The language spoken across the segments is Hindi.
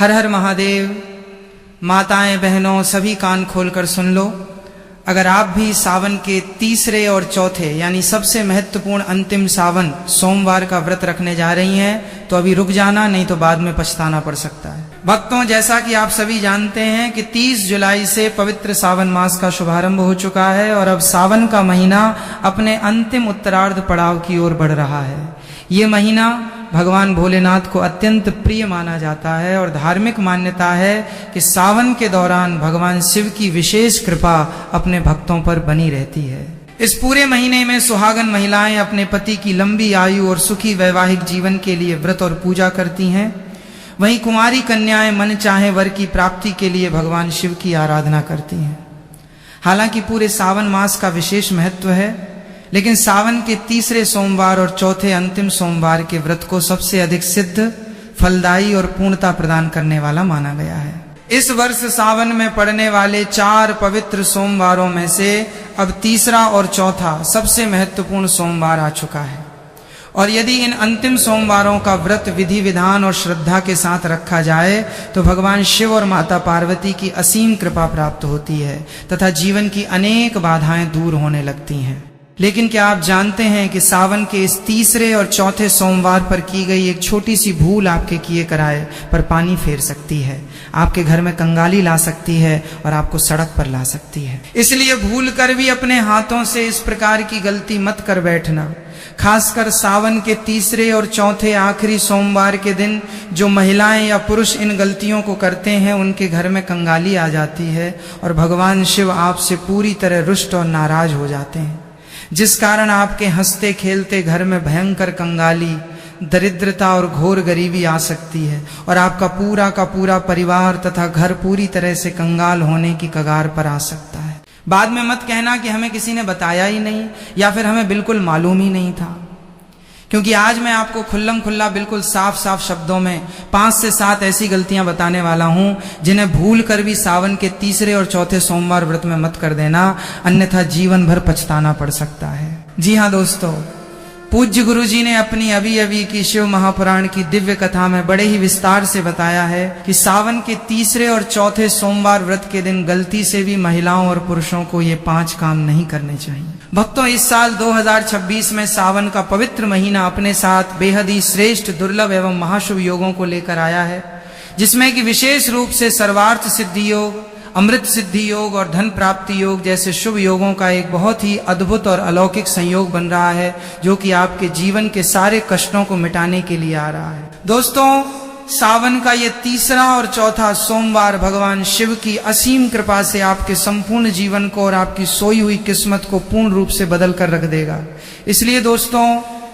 हर हर महादेव। माताएं बहनों सभी कान खोलकर सुन लो। अगर आप भी सावन के तीसरे और चौथे यानी सबसे महत्वपूर्ण अंतिम सावन सोमवार का व्रत रखने जा रही हैं तो अभी रुक जाना, नहीं तो बाद में पछताना पड़ सकता है। भक्तों, जैसा कि आप सभी जानते हैं कि 30 जुलाई से पवित्र सावन मास का शुभारंभ हो चुका है और अब सावन का महीना अपने अंतिम उत्तरार्ध पड़ाव की ओर बढ़ रहा है। ये महीना भगवान भोलेनाथ को अत्यंत प्रिय माना जाता है और धार्मिक मान्यता है कि सावन के दौरान भगवान शिव की विशेष कृपा अपने भक्तों पर बनी रहती है। इस पूरे महीने में सुहागन महिलाएं अपने पति की लंबी आयु और सुखी वैवाहिक जीवन के लिए व्रत और पूजा करती हैं। वहीं कुंवारी कन्याएं मन चाहे वर की प्राप्ति के लिए भगवान शिव की आराधना करती हैं। हालांकि पूरे सावन मास का विशेष महत्व है, लेकिन सावन के तीसरे सोमवार और चौथे अंतिम सोमवार के व्रत को सबसे अधिक सिद्ध, फलदायी और पूर्णता प्रदान करने वाला माना गया है। इस वर्ष सावन में पड़ने वाले 4 पवित्र सोमवारों में से अब तीसरा और चौथा सबसे महत्वपूर्ण सोमवार आ चुका है और यदि इन अंतिम सोमवारों का व्रत विधि विधान और श्रद्धा के साथ रखा जाए तो भगवान शिव और माता पार्वती की असीम कृपा प्राप्त होती है तथा जीवन की अनेक बाधाएं दूर होने लगती हैं। लेकिन क्या आप जानते हैं कि सावन के इस तीसरे और चौथे सोमवार पर की गई एक छोटी सी भूल आपके किए कराए पर पानी फेर सकती है, आपके घर में कंगाली ला सकती है और आपको सड़क पर ला सकती है। इसलिए भूल कर भी अपने हाथों से इस प्रकार की गलती मत कर बैठना। खासकर सावन के तीसरे और चौथे आखिरी सोमवार के दिन जो महिलाएं या पुरुष इन गलतियों को करते हैं उनके घर में कंगाली आ जाती है और भगवान शिव आपसे पूरी तरह रुष्ट और नाराज हो जाते हैं, जिस कारण आपके हंसते खेलते घर में भयंकर कंगाली, दरिद्रता और घोर गरीबी आ सकती है और आपका पूरा परिवार तथा घर पूरी तरह से कंगाल होने की कगार पर आ सकता है। बाद में मत कहना कि हमें किसी ने बताया ही नहीं या फिर हमें बिल्कुल मालूम ही नहीं था, क्योंकि आज मैं आपको खुल्लम खुल्ला बिल्कुल साफ साफ शब्दों में 5 से 7 ऐसी गलतियां बताने वाला हूं जिन्हें भूल कर भी सावन के तीसरे और चौथे सोमवार व्रत में मत कर देना, अन्यथा जीवन भर पछताना पड़ सकता है। जी हाँ दोस्तों, पूज्य गुरु जी ने अपनी अभी की शिव महापुराण की दिव्य कथा में बड़े ही विस्तार से बताया है कि सावन के तीसरे और चौथे सोमवार व्रत के दिन गलती से भी महिलाओं और पुरुषों को ये 5 काम नहीं करने चाहिए। भक्तों, इस साल 2026 में सावन का पवित्र महीना अपने साथ बेहद ही श्रेष्ठ, दुर्लभ एवं महाशुभ योगों को लेकर आया है, जिसमें कि विशेष रूप से सर्वार्थ सिद्धि योग, अमृत सिद्धि योग और धन प्राप्ति योग जैसे शुभ योगों का एक बहुत ही अद्भुत और अलौकिक संयोग बन रहा है, जो कि आपके जीवन के सारे कष्टों को मिटाने के लिए आ रहा है। दोस्तों, सावन का ये तीसरा और चौथा सोमवार भगवान शिव की असीम कृपा से आपके संपूर्ण जीवन को और आपकी सोई हुई किस्मत को पूर्ण रूप से बदल कर रख देगा। इसलिए दोस्तों,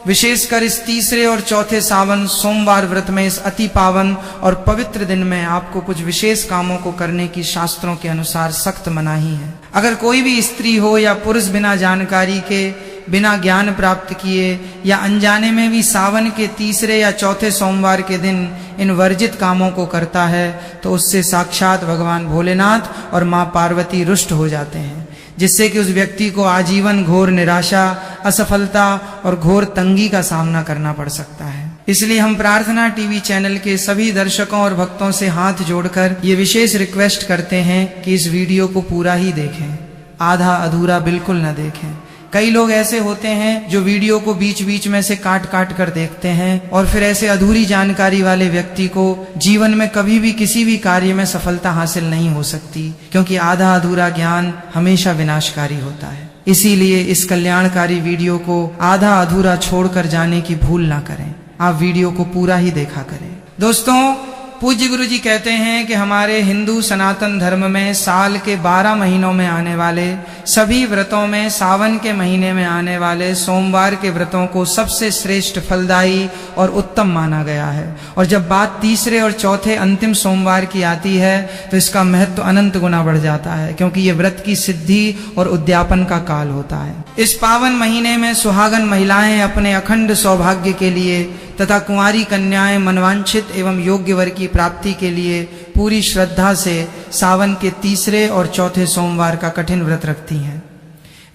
विशेषकर इस तीसरे और चौथे सावन सोमवार व्रत में इस अति पावन और पवित्र दिन में आपको कुछ विशेष कामों को करने की शास्त्रों के अनुसार सख्त मनाही है। अगर कोई भी स्त्री हो या पुरुष बिना जानकारी के, बिना ज्ञान प्राप्त किए या अनजाने में भी सावन के तीसरे या चौथे सोमवार के दिन इन वर्जित कामों को करता है तो उससे साक्षात भगवान भोलेनाथ और माँ पार्वती रुष्ट हो जाते हैं, जिससे कि उस व्यक्ति को आजीवन घोर निराशा, असफलता और घोर तंगी का सामना करना पड़ सकता है। इसलिए हम प्रार्थना टीवी चैनल के सभी दर्शकों और भक्तों से हाथ जोड़कर ये विशेष रिक्वेस्ट करते हैं कि इस वीडियो को पूरा ही देखें, आधा अधूरा बिल्कुल न देखें। कई लोग ऐसे होते हैं जो वीडियो को बीच बीच में से काट काट कर देखते हैं और फिर ऐसे अधूरी जानकारी वाले व्यक्ति को जीवन में कभी भी किसी भी कार्य में सफलता हासिल नहीं हो सकती, क्योंकि आधा अधूरा ज्ञान हमेशा विनाशकारी होता है। इसीलिए इस कल्याणकारी वीडियो को आधा अधूरा छोड़कर जाने की भूल ना करें, आप वीडियो को पूरा ही देखा करें। दोस्तों, पूज्य गुरु जी कहते हैं कि हमारे हिंदू सनातन धर्म में साल के 12 महीनों में आने वाले सभी व्रतों में सावन के महीने में आने वाले सोमवार के व्रतों को सबसे श्रेष्ठ, फलदायी और उत्तम माना गया है। और जब बात तीसरे और चौथे अंतिम सोमवार की आती है तो इसका महत्व अनंत गुना बढ़ जाता है, क्योंकि ये व्रत की सिद्धि और उद्यापन का काल होता है। इस पावन महीने में सुहागन महिलाएं अपने अखंड सौभाग्य के लिए तथा कुंवारी कन्याएं मनवांछित एवं योग्य वर की प्राप्ति के लिए पूरी श्रद्धा से सावन के तीसरे और चौथे सोमवार का कठिन व्रत रखती हैं।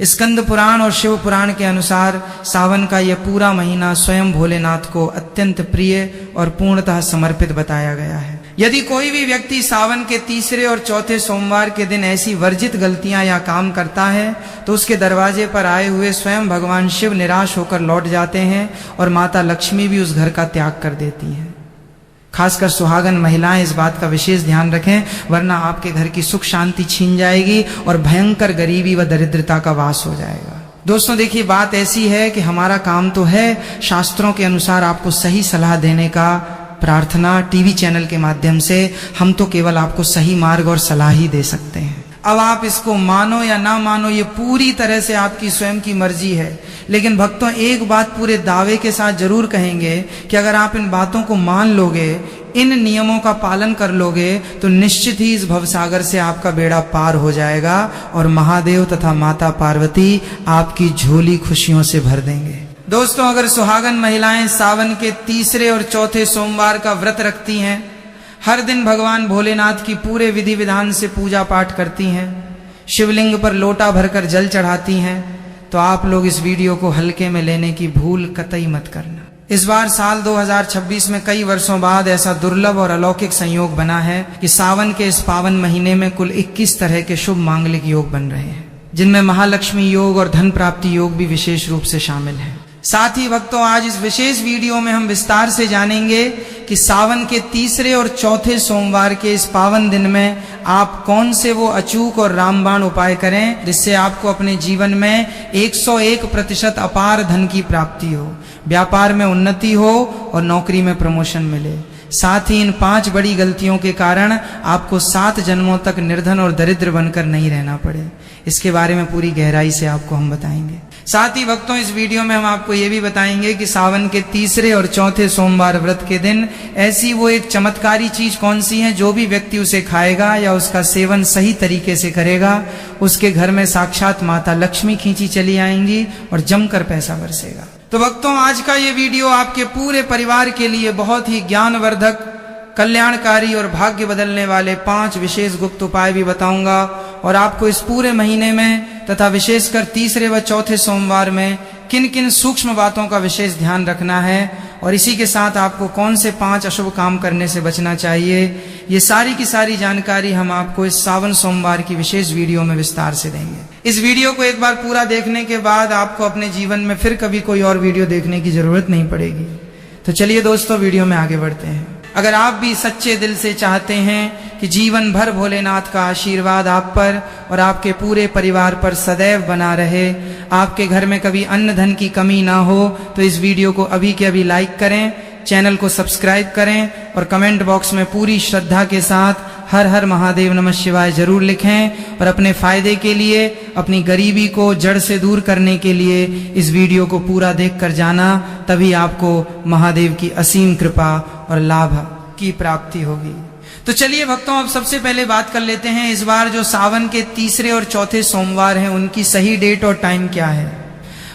स्कंद पुराण और शिव पुराण के अनुसार सावन का यह पूरा महीना स्वयं भोलेनाथ को अत्यंत प्रिय और पूर्णतः समर्पित बताया गया है। यदि कोई भी व्यक्ति सावन के तीसरे और चौथे सोमवार के दिन ऐसी वर्जित गलतियां या काम करता है तो उसके दरवाजे पर आए हुए स्वयं भगवान शिव निराश होकर लौट जाते हैं और माता लक्ष्मी भी उस घर का त्याग कर देती है। खासकर सुहागन महिलाएं इस बात का विशेष ध्यान रखें, वरना आपके घर की सुख शांति छीन जाएगी और भयंकर गरीबी व दरिद्रता का वास हो जाएगा। दोस्तों देखिए, बात ऐसी है कि हमारा काम तो है शास्त्रों के अनुसार आपको सही सलाह देने का, प्रार्थना टीवी चैनल के माध्यम से। हम तो केवल आपको सही मार्ग और सलाह ही दे सकते हैं। अब आप इसको मानो या ना मानो ये पूरी तरह से आपकी स्वयं की मर्जी है। लेकिन भक्तों, एक बात पूरे दावे के साथ जरूर कहेंगे कि अगर आप इन बातों को मान लोगे, इन नियमों का पालन कर लोगे, तो निश्चित ही इस भवसागर से आपका बेड़ा पार हो जाएगा और महादेव तथा माता पार्वती आपकी झोली खुशियों से भर देंगे। दोस्तों, अगर सुहागन महिलाएं सावन के तीसरे और चौथे सोमवार का व्रत रखती हैं, हर दिन भगवान भोलेनाथ की पूरे विधि विधान से पूजा पाठ करती हैं, शिवलिंग पर लोटा भरकर जल चढ़ाती हैं, तो आप लोग इस वीडियो को हल्के में लेने की भूल कतई मत करना। इस बार साल 2026 में कई वर्षों बाद ऐसा दुर्लभ और अलौकिक संयोग बना है कि सावन के इस पावन महीने में कुल 21 तरह के शुभ मांगलिक योग बन रहे हैं, जिनमें महालक्ष्मी योग और धन प्राप्ति योग भी विशेष रूप से शामिल है। साथ ही भक्तों, आज इस विशेष वीडियो में हम विस्तार से जानेंगे कि सावन के तीसरे और चौथे सोमवार के इस पावन दिन में आप कौन से वो अचूक और रामबाण उपाय करें जिससे आपको अपने जीवन में 101% अपार धन की प्राप्ति हो, व्यापार में उन्नति हो और नौकरी में प्रमोशन मिले। साथ ही इन 5 बड़ी गलतियों के कारण आपको 7 जन्मों तक निर्धन और दरिद्र बनकर नहीं रहना पड़े। इसके बारे में पूरी गहराई से आपको हम बताएंगे। साथ ही भक्तों, इस वीडियो में हम आपको ये भी बताएंगे कि सावन के तीसरे और चौथे सोमवार व्रत के दिन ऐसी वो एक चमत्कारी चीज कौन सी है जो भी व्यक्ति उसे खाएगा या उसका सेवन सही तरीके से करेगा, उसके घर में साक्षात माता लक्ष्मी खींची चली आएंगी और जमकर पैसा बरसेगा। तो भक्तों, आज का ये वीडियो आपके पूरे परिवार के लिए बहुत ही ज्ञानवर्धक, कल्याणकारी और भाग्य बदलने वाले 5 विशेष गुप्त उपाय भी बताऊंगा और आपको इस पूरे महीने में तथा विशेषकर तीसरे व चौथे सोमवार में किन किन सूक्ष्म बातों का विशेष ध्यान रखना है और इसी के साथ आपको कौन से 5 अशुभ काम करने से बचना चाहिए, ये सारी की सारी जानकारी हम आपको इस सावन सोमवार की विशेष वीडियो में विस्तार से देंगे। इस वीडियो को एक बार पूरा देखने के बाद आपको अपने जीवन में फिर कभी कोई और वीडियो देखने की जरूरत नहीं पड़ेगी। तो चलिए दोस्तों, वीडियो में आगे बढ़ते हैं। अगर आप भी सच्चे दिल से चाहते हैं कि जीवन भर भोलेनाथ का आशीर्वाद आप पर और आपके पूरे परिवार पर सदैव बना रहे, आपके घर में कभी अन्न धन की कमी ना हो, तो इस वीडियो को अभी के अभी लाइक करें, चैनल को सब्सक्राइब करें और कमेंट बॉक्स में पूरी श्रद्धा के साथ हर हर महादेव नमः शिवाय जरूर लिखें और अपने फायदे के लिए, अपनी गरीबी को जड़ से दूर करने के लिए इस वीडियो को पूरा देख कर जाना, तभी आपको महादेव की असीम कृपा और लाभ की प्राप्ति होगी। तो चलिए भक्तों, अब सबसे पहले बात कर लेते हैं इस बार जो सावन के तीसरे और चौथे सोमवार हैं उनकी सही डेट और टाइम क्या है।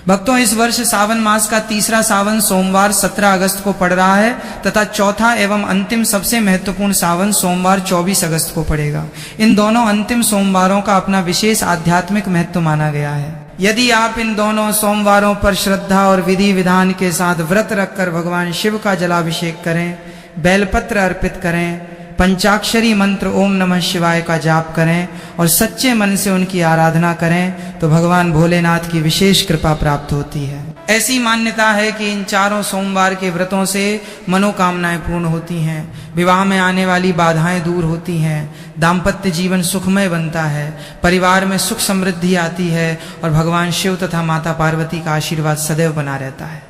भक्तों, इस वर्ष सावन मास का तीसरा सावन सोमवार 17 अगस्त को पड़ रहा है तथा चौथा एवं अंतिम सबसे महत्वपूर्ण सावन सोमवार 24 अगस्त को पड़ेगा। इन दोनों अंतिम सोमवारों का अपना विशेष आध्यात्मिक महत्व माना गया है। यदि आप इन दोनों सोमवारों पर श्रद्धा और विधि विधान के साथ व्रत रखकर भगवान शिव का जलाभिषेक करें, बेलपत्र अर्पित करें, पंचाक्षरी मंत्र ओम नमः शिवाय का जाप करें और सच्चे मन से उनकी आराधना करें, तो भगवान भोलेनाथ की विशेष कृपा प्राप्त होती है। ऐसी मान्यता है कि इन चारों सोमवार के व्रतों से मनोकामनाएं पूर्ण होती हैं, विवाह में आने वाली बाधाएं दूर होती हैं, दाम्पत्य जीवन सुखमय बनता है, परिवार में सुख समृद्धि आती है और भगवान शिव तथा माता पार्वती का आशीर्वाद सदैव बना रहता है।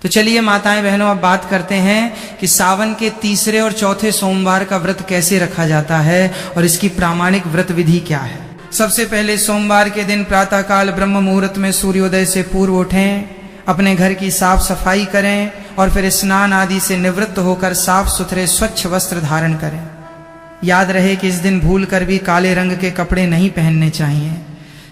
तो चलिए माताएं बहनों, अब बात करते हैं कि सावन के तीसरे और चौथे सोमवार का व्रत कैसे रखा जाता है और इसकी प्रामाणिक व्रत विधि क्या है। सबसे पहले सोमवार के दिन प्रातःकाल ब्रह्म मुहूर्त में सूर्योदय से पूर्व उठें, अपने घर की साफ सफाई करें और फिर स्नान आदि से निवृत्त होकर साफ सुथरे स्वच्छ वस्त्र धारण करें। याद रहे कि इस दिन भूल कर भी काले रंग के कपड़े नहीं पहनने चाहिए।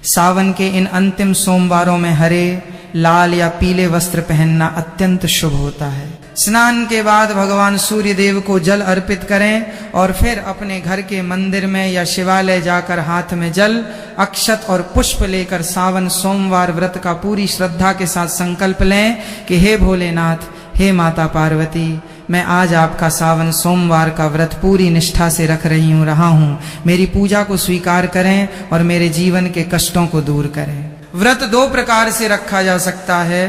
सावन के इन अंतिम सोमवारों में हरे, लाल या पीले वस्त्र पहनना अत्यंत शुभ होता है। स्नान के बाद भगवान सूर्य देव को जल अर्पित करें और फिर अपने घर के मंदिर में या शिवालय जाकर हाथ में जल, अक्षत और पुष्प लेकर सावन सोमवार व्रत का पूरी श्रद्धा के साथ संकल्प लें कि हे भोलेनाथ, हे माता पार्वती, मैं आज आपका सावन सोमवार का व्रत पूरी निष्ठा से रहा हूँ। मेरी पूजा को स्वीकार करें और मेरे जीवन के कष्टों को दूर करें। व्रत दो प्रकार से रखा जा सकता है।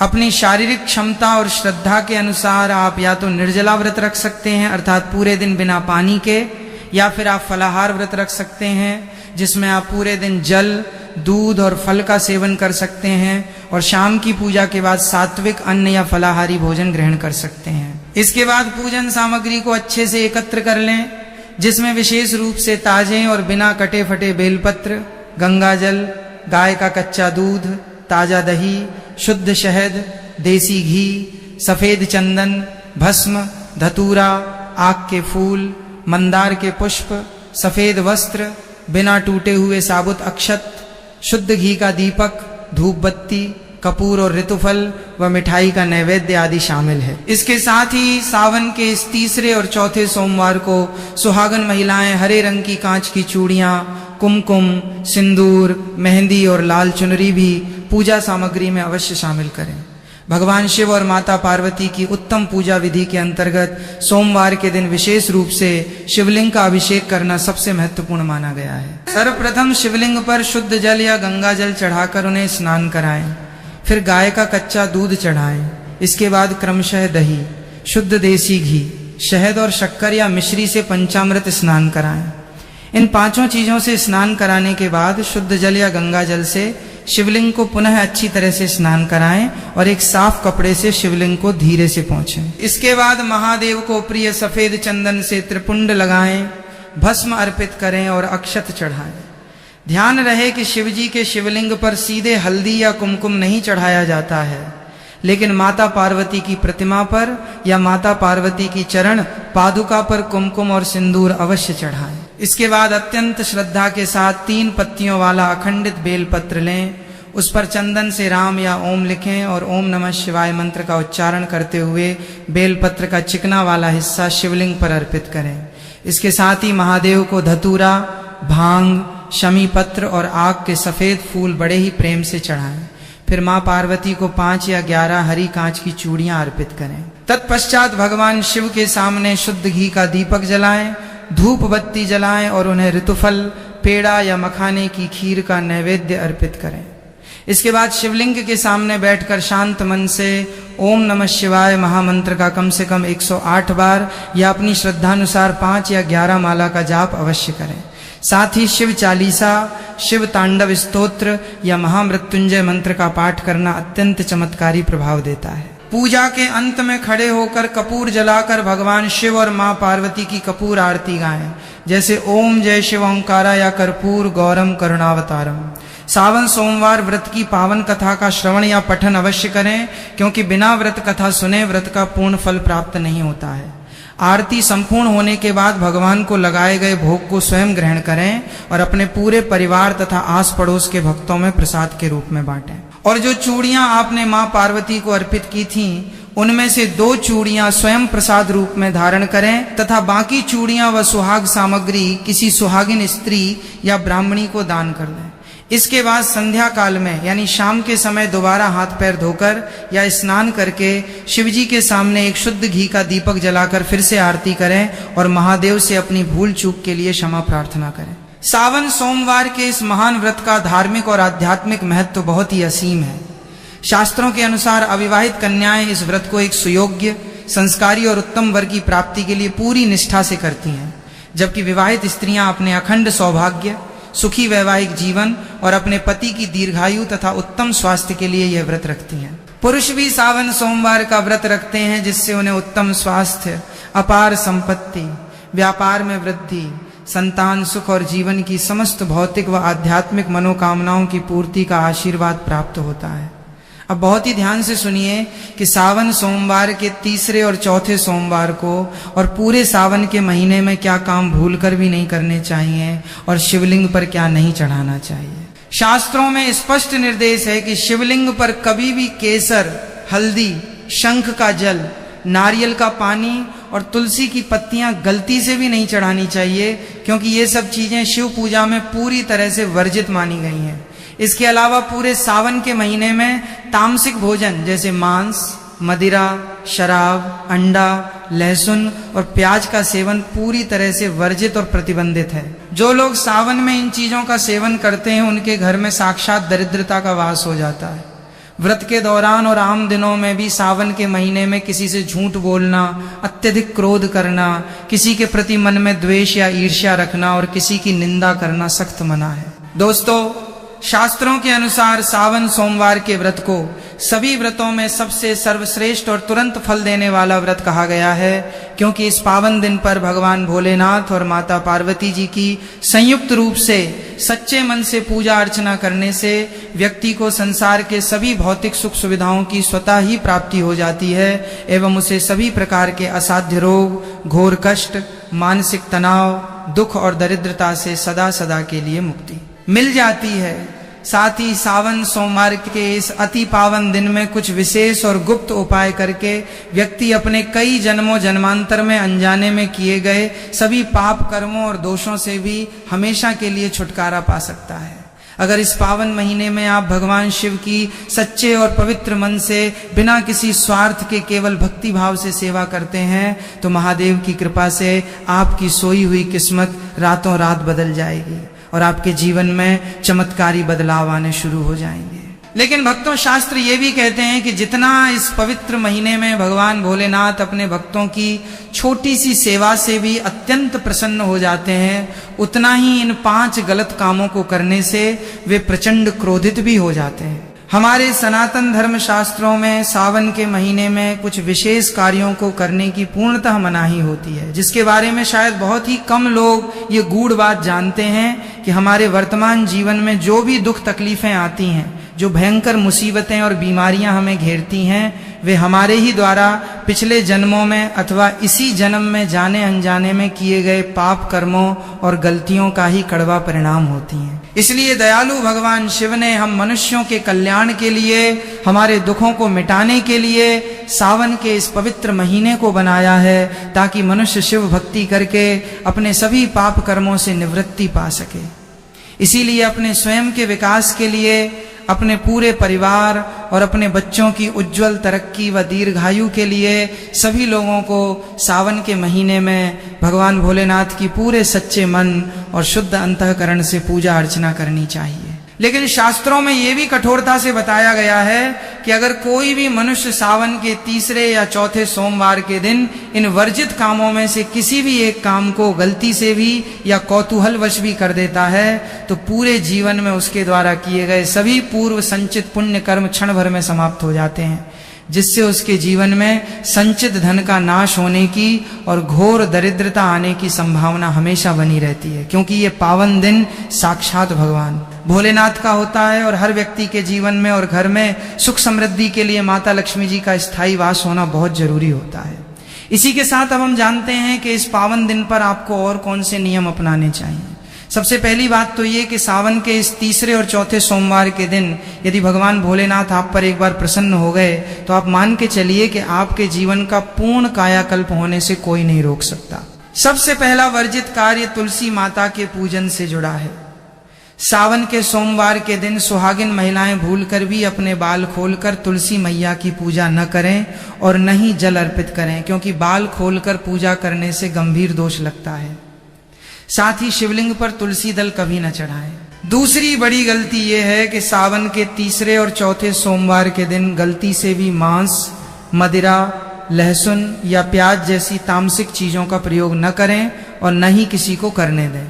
अपनी शारीरिक क्षमता और श्रद्धा के अनुसार आप या तो निर्जला व्रत रख सकते हैं, अर्थात पूरे दिन बिना पानी के, या फिर आप फलाहार व्रत रख सकते हैं, जिसमें आप पूरे दिन जल, दूध और फल का सेवन कर सकते हैं और शाम की पूजा के बाद सात्विक अन्न या फलाहारी भोजन ग्रहण कर सकते हैं। इसके बाद पूजन सामग्री को अच्छे से एकत्र कर लें, जिसमें विशेष रूप से ताजे और बिना कटे फटे बेलपत्र, गंगा जल, गाय का कच्चा दूध, ताजा दही, शुद्ध शहद, देसी घी, सफेद चंदन, भस्म, धतूरा, आक के फूल, मंदार के पुष्प, सफेद वस्त्र, बिना टूटे हुए साबुत अक्षत, शुद्ध घी का दीपक, धूप बत्ती, कपूर और ऋतुफल व मिठाई का नैवेद्य आदि शामिल है। इसके साथ ही सावन के इस तीसरे और चौथे सोमवार को सुहागन महिलाएं हरे रंग की कांच की चूड़ियां, कुमकुम, सिंदूर, मेहंदी और लाल चुनरी भी पूजा सामग्री में अवश्य शामिल करें। भगवान शिव और माता पार्वती की उत्तम पूजा विधि के अंतर्गत सोमवार के दिन विशेष रूप से शिवलिंग का अभिषेक करना सबसे महत्वपूर्ण माना गया है। सर्वप्रथम शिवलिंग पर शुद्ध जल या गंगा जल चढ़ाकर उन्हें स्नान कराएं, फिर गाय का कच्चा दूध चढ़ाएं। इसके बाद क्रमशः दही, शुद्ध देसी घी, शहद और शक्कर या मिश्री से पंचामृत स्नान कराएं। इन पांचों चीजों से स्नान कराने के बाद शुद्ध जल या गंगा जल से शिवलिंग को पुनः अच्छी तरह से स्नान कराएं और एक साफ कपड़े से शिवलिंग को धीरे से पोंछें। इसके बाद महादेव को प्रिय सफेद चंदन से त्रिपुंड लगाएं, भस्म अर्पित करें और अक्षत चढ़ाएं। ध्यान रहे कि शिवजी के शिवलिंग पर सीधे हल्दी या कुमकुम नहीं चढ़ाया जाता है, लेकिन माता पार्वती की प्रतिमा पर या माता पार्वती की चरण पादुका पर कुमकुम और सिंदूर अवश्य चढ़ाएं। इसके बाद अत्यंत श्रद्धा के साथ 3 पत्तियों वाला अखंडित बेलपत्र लें, उस पर चंदन से राम या ओम लिखें और ओम नमः शिवाय मंत्र का उच्चारण करते हुए बेलपत्र का चिकना वाला हिस्सा शिवलिंग पर अर्पित करें। इसके साथ ही महादेव को धतूरा, भांग, शमी पत्र और आक के सफेद फूल बड़े ही प्रेम से चढ़ाएं। फिर माँ पार्वती को 5 या 11 हरी कांच की चूड़ियां अर्पित करें। तत्पश्चात भगवान शिव के सामने शुद्ध घी का दीपक जलाएं, धूप बत्ती जलाएं और उन्हें ऋतुफल, पेड़ा या मखाने की खीर का नैवेद्य अर्पित करें। इसके बाद शिवलिंग के सामने बैठकर शांत मन से ओम नमः शिवाय महामंत्र का कम से कम 108 बार या अपनी श्रद्धानुसार 5 या 11 माला का जाप अवश्य करें। साथ ही शिव चालीसा, शिव तांडव स्तोत्र या महामृत्युंजय मंत्र का पाठ करना अत्यंत चमत्कारी प्रभाव देता है। पूजा के अंत में खड़े होकर कपूर जलाकर भगवान शिव और मां पार्वती की कपूर आरती गाएं, जैसे ओम जय शिव ओंकारा या कर्पूर गौरम करुणावतारम। सावन सोमवार व्रत की पावन कथा का श्रवण या पठन अवश्य करें, क्योंकि बिना व्रत कथा सुने व्रत का पूर्ण फल प्राप्त नहीं होता है। आरती संपूर्ण होने के बाद भगवान को लगाए गए भोग को स्वयं ग्रहण करें और अपने पूरे परिवार तथा आस पड़ोस के भक्तों में प्रसाद के रूप में बांटें। और जो चूड़ियां आपने मां पार्वती को अर्पित की थीं, उनमें से 2 चूड़ियां स्वयं प्रसाद रूप में धारण करें तथा बाकी चूड़ियां व सुहाग सामग्री किसी सुहागिन स्त्री या ब्राह्मणी को दान कर दें। इसके बाद संध्या काल में यानी शाम के समय दोबारा हाथ पैर धोकर या स्नान करके शिवजी के सामने एक शुद्ध घी का दीपक जलाकर फिर से आरती करें और महादेव से अपनी भूल चूक के लिए क्षमा प्रार्थना करें। सावन सोमवार के इस महान व्रत का धार्मिक और आध्यात्मिक महत्व बहुत ही असीम है। शास्त्रों के अनुसार अविवाहित कन्याएं इस व्रत को एक सुयोग्य, संस्कारी और उत्तम वर की प्राप्ति के लिए पूरी निष्ठा से करती हैं, जबकि विवाहित स्त्रियां अपने अखंड सौभाग्य, सुखी वैवाहिक जीवन और अपने पति की दीर्घायु तथा उत्तम स्वास्थ्य के लिए यह व्रत रखती हैं। पुरुष भी सावन सोमवार का व्रत रखते हैं, जिससे उन्हें उत्तम स्वास्थ्य, अपार संपत्ति, व्यापार में वृद्धि, संतान सुख और जीवन की समस्त भौतिक व आध्यात्मिक मनोकामनाओं की पूर्ति का आशीर्वाद प्राप्त होता है। अब बहुत ही ध्यान से सुनिए कि सावन सोमवार के तीसरे और चौथे सोमवार को और पूरे सावन के महीने में क्या काम भूलकर भी नहीं करने चाहिए और शिवलिंग पर क्या नहीं चढ़ाना चाहिए। शास्त्रों में स्पष्ट निर्देश है कि शिवलिंग पर कभी भी केसर, हल्दी, शंख का जल, नारियल का पानी और तुलसी की पत्तियां गलती से भी नहीं चढ़ानी चाहिए, क्योंकि ये सब चीजें शिव पूजा में पूरी तरह से वर्जित मानी गई हैं। इसके अलावा पूरे सावन के महीने में तामसिक भोजन जैसे मांस, मदिरा, शराब, अंडा, लहसुन और प्याज का सेवन पूरी तरह से वर्जित और प्रतिबंधित है। जो लोग सावन में इन चीजों का सेवन करते हैं उनके घर में साक्षात दरिद्रता का वास हो जाता है। व्रत के दौरान और आम दिनों में भी सावन के महीने में किसी से झूठ बोलना, अत्यधिक क्रोध करना, किसी के प्रति मन में द्वेष या ईर्ष्या रखना और किसी की निंदा करना सख्त मना है। दोस्तों, शास्त्रों के अनुसार सावन सोमवार के व्रत को सभी व्रतों में सबसे सर्वश्रेष्ठ और तुरंत फल देने वाला व्रत कहा गया है, क्योंकि इस पावन दिन पर भगवान भोलेनाथ और माता पार्वती जी की संयुक्त रूप से सच्चे मन से पूजा अर्चना करने से व्यक्ति को संसार के सभी भौतिक सुख सुविधाओं की स्वतः ही प्राप्ति हो जाती है एवं उसे सभी प्रकार के असाध्य रोग, घोर कष्ट, मानसिक तनाव, दुख और दरिद्रता से सदा सदा के लिए मुक्ति मिल जाती है। साथ ही सावन सोमवार के इस अति पावन दिन में कुछ विशेष और गुप्त उपाय करके व्यक्ति अपने कई जन्मों जन्मांतर में अनजाने में किए गए सभी पाप कर्मों और दोषों से भी हमेशा के लिए छुटकारा पा सकता है। अगर इस पावन महीने में आप भगवान शिव की सच्चे और पवित्र मन से बिना किसी स्वार्थ के केवल भक्ति भाव से सेवा करते हैं तो महादेव की कृपा से आपकी सोई हुई किस्मत रातों रात बदल जाएगी और आपके जीवन में चमत्कारी बदलाव आने शुरू हो जाएंगे। लेकिन भक्तों, शास्त्र ये भी कहते हैं कि जितना इस पवित्र महीने में भगवान भोलेनाथ अपने भक्तों की छोटी सी सेवा से भी अत्यंत प्रसन्न हो जाते हैं, उतना ही इन 5 गलत कामों को करने से वे प्रचंड क्रोधित भी हो जाते हैं। हमारे सनातन धर्म शास्त्रों में सावन के महीने में कुछ विशेष कार्यों को करने की पूर्णतः मनाही होती है, जिसके बारे में शायद बहुत ही कम लोग ये गूढ़ बात जानते हैं कि हमारे वर्तमान जीवन में जो भी दुख तकलीफें आती हैं, जो भयंकर मुसीबतें और बीमारियां हमें घेरती हैं, वे हमारे ही द्वारा पिछले जन्मों में अथवा इसी जन्म में जाने अनजाने में किए गए पाप कर्मों और गलतियों का ही कड़वा परिणाम होती हैं। इसलिए दयालु भगवान शिव ने हम मनुष्यों के कल्याण के लिए, हमारे दुखों को मिटाने के लिए सावन के इस पवित्र महीने को बनाया है, ताकि मनुष्य शिव भक्ति करके अपने सभी पाप कर्मों से निवृत्ति पा सके। इसीलिए अपने स्वयं के विकास के लिए, अपने पूरे परिवार और अपने बच्चों की उज्जवल तरक्की व दीर्घायु के लिए सभी लोगों को सावन के महीने में भगवान भोलेनाथ की पूरे सच्चे मन और शुद्ध अंतःकरण से पूजा अर्चना करनी चाहिए। लेकिन शास्त्रों में यह भी कठोरता से बताया गया है कि अगर कोई भी मनुष्य सावन के तीसरे या चौथे सोमवार के दिन इन वर्जित कामों में से किसी भी एक काम को गलती से भी या कौतूहलवश भी कर देता है तो पूरे जीवन में उसके द्वारा किए गए सभी पूर्व संचित पुण्य कर्म क्षण भर में समाप्त हो जाते हैं, जिससे उसके जीवन में संचित धन का नाश होने की और घोर दरिद्रता आने की संभावना हमेशा बनी रहती है, क्योंकि ये पावन दिन साक्षात भगवान भोलेनाथ का होता है और हर व्यक्ति के जीवन में और घर में सुख समृद्धि के लिए माता लक्ष्मी जी का स्थायी वास होना बहुत जरूरी होता है। इसी के साथ अब हम जानते हैं कि इस पावन दिन पर आपको और कौन से नियम अपनाने चाहिए। सबसे पहली बात तो ये कि सावन के इस तीसरे और चौथे सोमवार के दिन यदि भगवान भोलेनाथ आप पर एक बार प्रसन्न हो गए तो आप मान के चलिए कि आपके जीवन का पूर्ण कायाकल्प होने से कोई नहीं रोक सकता। सबसे पहला वर्जित कार्य तुलसी माता के पूजन से जुड़ा है। सावन के सोमवार के दिन सुहागिन महिलाएं भूलकर भी अपने बाल खोलकर तुलसी मैया की पूजा न करें और न ही जल अर्पित करें, क्योंकि बाल खोलकर पूजा करने से गंभीर दोष लगता है। साथ ही शिवलिंग पर तुलसी दल कभी न चढ़ाएं। दूसरी बड़ी गलती यह है कि सावन के तीसरे और चौथे सोमवार के दिन गलती से भी मांस, मदिरा, लहसुन या प्याज जैसी तामसिक चीजों का प्रयोग न करें और न ही किसी को करने दें।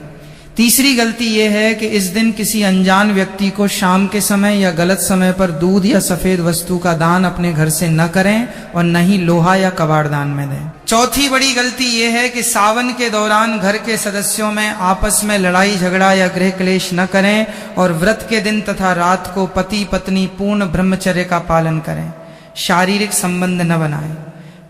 तीसरी गलती यह है कि इस दिन किसी अनजान व्यक्ति को शाम के समय या गलत समय पर दूध या सफेद वस्तु का दान अपने घर से न करें और न ही लोहा या कबाड़ दान में दें। चौथी बड़ी गलती यह है कि सावन के दौरान घर के सदस्यों में आपस में लड़ाई झगड़ा या गृह क्लेश न करें और व्रत के दिन तथा रात को पति पत्नी पूर्ण ब्रह्मचर्य का पालन करें, शारीरिक संबंध न बनाएं।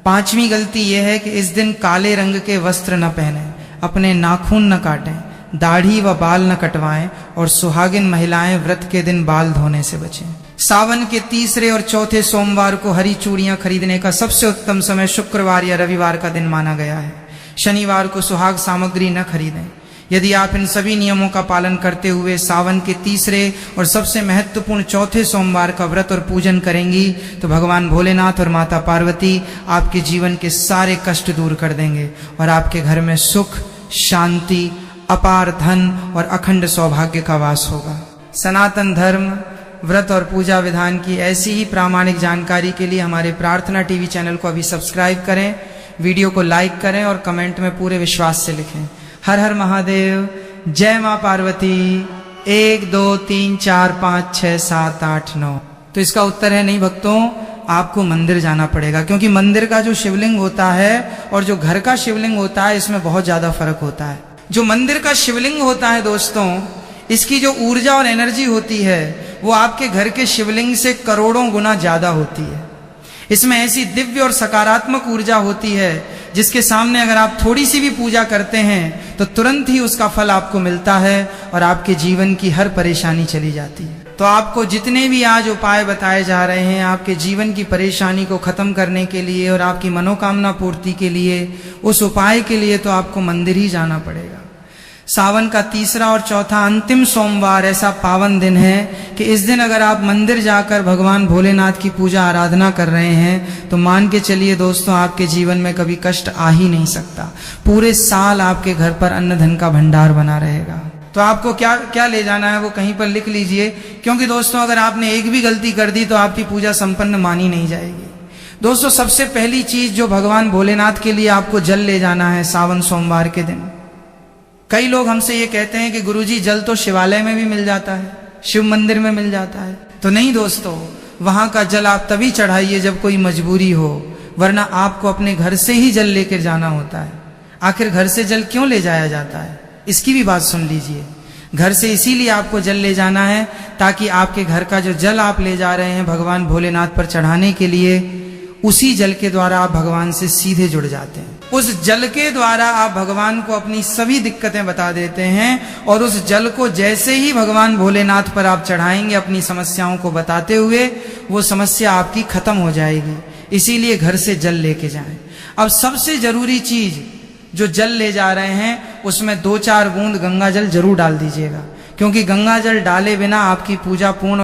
पांचवी गलती यह है कि इस दिन काले रंग के वस्त्र न पहनें, अपने नाखून न काटें, दाढ़ी व बाल न कटवाएं और सुहागिन महिलाएं व्रत के दिन बाल धोने से बचें। सावन के तीसरे और चौथे सोमवार को हरी चूड़ियां खरीदने का सबसे उत्तम समय शुक्रवार या रविवार का दिन माना गया है। शनिवार को सुहाग सामग्री न खरीदें। यदि आप इन सभी नियमों का पालन करते हुए सावन के तीसरे और सबसे महत्वपूर्ण चौथे सोमवार का व्रत और पूजन करेंगी तो भगवान भोलेनाथ और माता पार्वती आपके जीवन के सारे कष्ट दूर कर देंगे और आपके घर में सुख, शांति, अपार धन और अखंड सौभाग्य का वास होगा। सनातन धर्म, व्रत और पूजा विधान की ऐसी ही प्रामाणिक जानकारी के लिए हमारे प्रार्थना टीवी चैनल को अभी सब्सक्राइब करें, वीडियो को लाइक करें और कमेंट में पूरे विश्वास से लिखें। हर हर महादेव, जय मां पार्वती। 1 2 3 4 5 6 7 8 9। तो इसका उत्तर है नहीं भक्तों, आपको मंदिर जाना पड़ेगा, क्योंकि मंदिर का जो शिवलिंग होता है और जो घर का शिवलिंग होता है इसमें बहुत ज्यादा फर्क होता है। जो मंदिर का शिवलिंग होता है दोस्तों, इसकी जो ऊर्जा और एनर्जी होती है वो आपके घर के शिवलिंग से करोड़ों गुना ज्यादा होती है। इसमें ऐसी दिव्य और सकारात्मक ऊर्जा होती है जिसके सामने अगर आप थोड़ी सी भी पूजा करते हैं तो तुरंत ही उसका फल आपको मिलता है और आपके जीवन की हर परेशानी चली जाती है। तो आपको जितने भी आज उपाय बताए जा रहे हैं आपके जीवन की परेशानी को खत्म करने के लिए और आपकी मनोकामना पूर्ति के लिए, उस उपाय के लिए तो आपको मंदिर ही जाना पड़ेगा। सावन का तीसरा और चौथा अंतिम सोमवार ऐसा पावन दिन है कि इस दिन अगर आप मंदिर जाकर भगवान भोलेनाथ की पूजा आराधना कर रहे हैं तो मान के चलिए दोस्तों, आपके जीवन में कभी कष्ट आ ही नहीं सकता। पूरे साल आपके घर पर अन्न धन का भंडार बना रहेगा। तो आपको क्या क्या ले जाना है वो कहीं पर लिख लीजिए, क्योंकि दोस्तों अगर आपने एक भी गलती कर दी तो आपकी पूजा संपन्न मानी नहीं जाएगी। दोस्तों सबसे पहली चीज जो भगवान भोलेनाथ के लिए आपको जल ले जाना है सावन सोमवार के दिन। कई लोग हमसे ये कहते हैं कि गुरुजी जल तो शिवालय में भी मिल जाता है, शिव मंदिर में मिल जाता है। तो नहीं दोस्तों, वहां का जल आप तभी चढ़ाइए जब कोई मजबूरी हो, वरना आपको अपने घर से ही जल लेकर जाना होता है। आखिर घर से जल क्यों ले जाया जाता है, इसकी भी बात सुन लीजिए। घर से इसीलिए आपको जल ले जाना है ताकि आपके घर का जो जल आप ले जा रहे हैं भगवान भोलेनाथ पर चढ़ाने के लिए, उसी जल के द्वारा आप भगवान से सीधे जुड़ जाते हैं। उस जल के द्वारा आप भगवान को अपनी सभी दिक्कतें बता देते हैं और उस जल को जैसे ही भगवान भोलेनाथ पर आप चढ़ाएंगे अपनी समस्याओं को बताते हुए, वो समस्या आपकी खत्म हो जाएगी। इसीलिए घर से जल लेके जाएं। अब सबसे जरूरी चीज जो जल ले जा रहे हैं उसमें 2-4 बूंद गंगा जल जरूर डाल दीजिएगा, क्योंकि गंगा जल डाले बिना आपकी पूजा पूर्ण